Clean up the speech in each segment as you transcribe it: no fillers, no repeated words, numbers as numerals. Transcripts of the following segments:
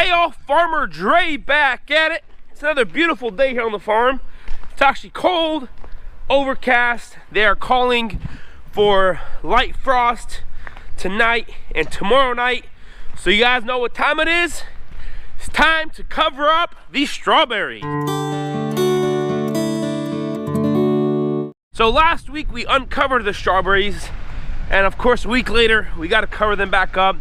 Hey y'all, Farmer Dre back at it. It's another beautiful day here on the farm. It's actually cold, overcast. They are calling for light frost tonight and tomorrow night. So you guys know what time it is? It's time to cover up these strawberries. So last week we uncovered the strawberries, and of course a week later we got to cover them back up.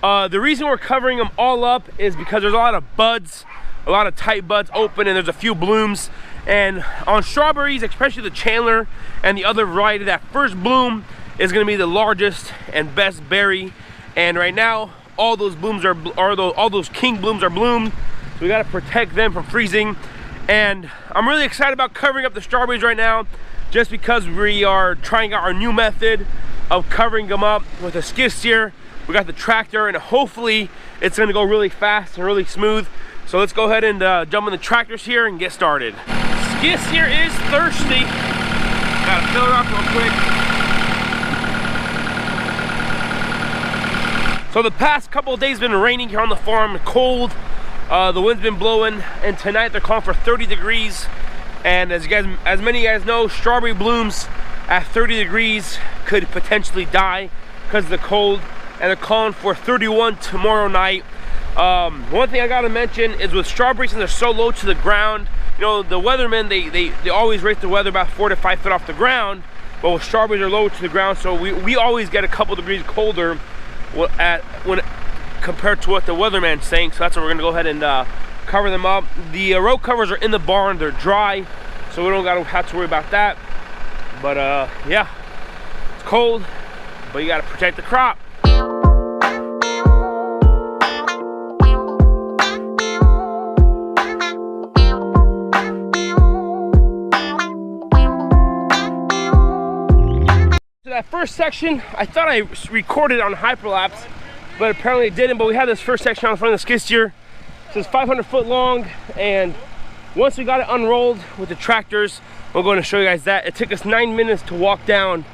The reason we're covering them all up is because there's a lot of buds, a lot of tight buds open, and there's a few blooms. And on strawberries, especially the Chandler and the other variety, that first bloom is going to be the largest and best berry. And right now, all those blooms all those king blooms are bloomed, so we got to protect them from freezing. And I'm really excited about covering up the strawberries right now, just because we are trying out our new method of covering them up with a skid steer. We got the tractor, and hopefully it's going to go really fast and really smooth. So let's go ahead and jump in the tractors here and get started. Skid steer is thirsty. Gotta fill it up real quick. So the past couple of days been raining here on the farm, cold. The wind's been blowing, and tonight they're calling for 30 degrees. And as many of you guys know, strawberry blooms at 30 degrees could potentially die because of the cold. And they're calling for 31 tomorrow night. One thing I gotta mention is with strawberries, since they're so low to the ground, you know, the weathermen, they always rate the weather about 4 to 5 feet off the ground, but with strawberries are low to the ground, so we always get a couple degrees colder compared to what the weatherman's saying. So that's what we're gonna go ahead and cover them up. The row covers are in the barn, they're dry, so we don't gotta have to worry about that. But yeah, it's cold, but you gotta protect the crop. That first section, I thought I recorded on hyperlapse, but apparently it didn't. But we had this first section on the front of the skid steer. So it's 500 foot long, and once we got it unrolled with the tractors, we're going to show you guys that. It took us 9 minutes to walk down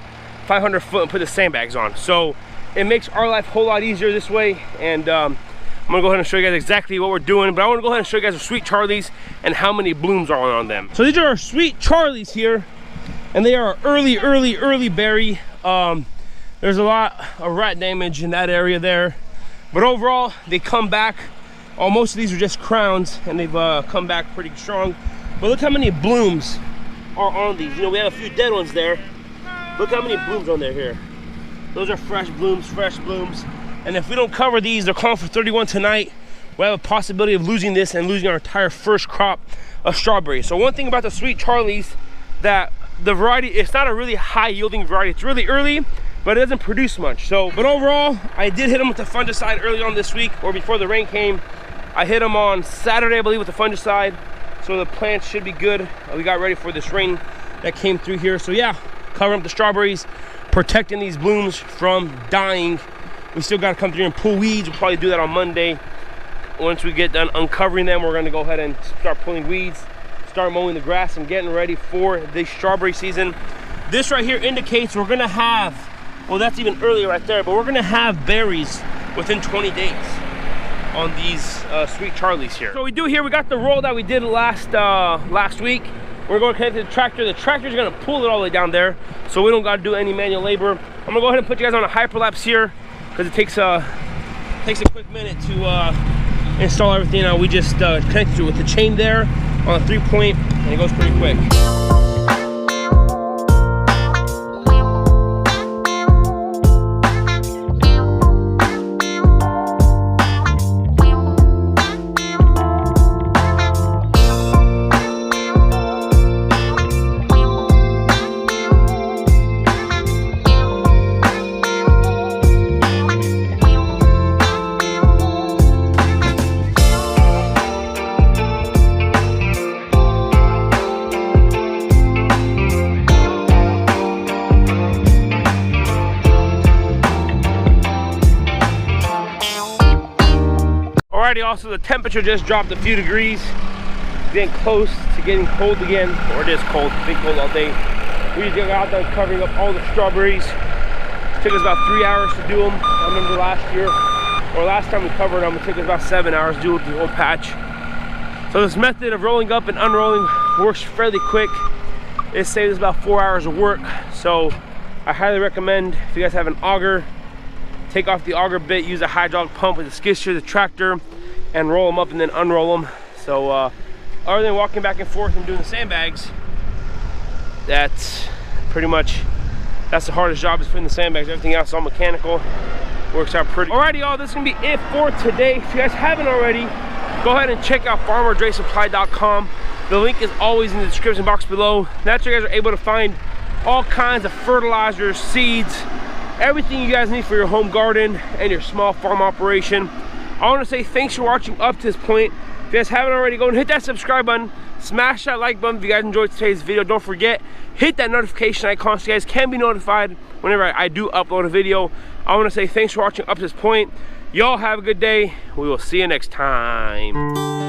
500 foot and put the sandbags on. So it makes our life a whole lot easier this way. And I'm gonna go ahead and show you guys exactly what we're doing. But I want to go ahead and show you guys the Sweet Charlies and how many blooms are on them. So these are our Sweet Charlies here, and they are early berry. There's a lot of rat damage in that area there, but overall they come back. Most of these are just crowns, and they've come back pretty strong. But look how many blooms are on these. You know, we have a few dead ones there. Look how many blooms on there here. Those are fresh blooms. And if we don't cover these, they're calling for 31 tonight. We have a possibility of losing this and losing our entire first crop of strawberries. So one thing about the Sweet Charlies, that the variety, it's not a really high yielding variety. It's really early, but it doesn't produce much. So, but overall, I did hit them with the fungicide early on this week, or before the rain came. I hit them on Saturday, I believe, with the fungicide. So the plants should be good. We got ready for this rain that came through here. So yeah, covering up the strawberries, protecting these blooms from dying. We still got to come through and pull weeds. We'll probably do that on Monday. Once we get done uncovering them, we're going to go ahead and start pulling weeds, start mowing the grass, and getting ready for the strawberry season. This right here indicates we're gonna have, well, that's even earlier right there, but we're gonna have berries within 20 days on these Sweet Charlies here. So we got the roll that we did last week. We're going to connect to the tractor. The tractor's gonna pull it all the way down there, so we don't gotta do any manual labor. I'm gonna go ahead and put you guys on a hyperlapse here, because it takes a quick minute to install everything. We just connected it with the chain there on a 3-point, and it goes pretty quick. Alrighty, also the temperature just dropped a few degrees. Getting close to getting cold again, or it is cold. It's been cold all day. We just got out done covering up all the strawberries. It took us about 3 hours to do them. I remember last year or last time we covered them, it took us about 7 hours to do the whole patch. So this method of rolling up and unrolling works fairly quick. It saves about 4 hours of work. So I highly recommend, if you guys have an auger, take off the auger bit, use a hydraulic pump with a skid steer, the tractor, and roll them up and then unroll them. So other than walking back and forth and doing the sandbags, that's pretty much, that's the hardest job, is putting the sandbags. Everything else is all mechanical. Works out pretty. Alrighty, y'all, this is gonna be it for today. If you guys haven't already, go ahead and check out farmerdresupply.com. The link is always in the description box below. That's where you guys are able to find all kinds of fertilizers, seeds, everything you guys need for your home garden and your small farm operation. I want to say thanks for watching up to this point. If you guys haven't already, go and hit that subscribe button, smash that like button if you guys enjoyed today's video. Don't forget, hit that notification icon so you guys can be notified whenever I do upload a video. I want to say thanks for watching up to this point. Y'all have a good day. We will see you next time.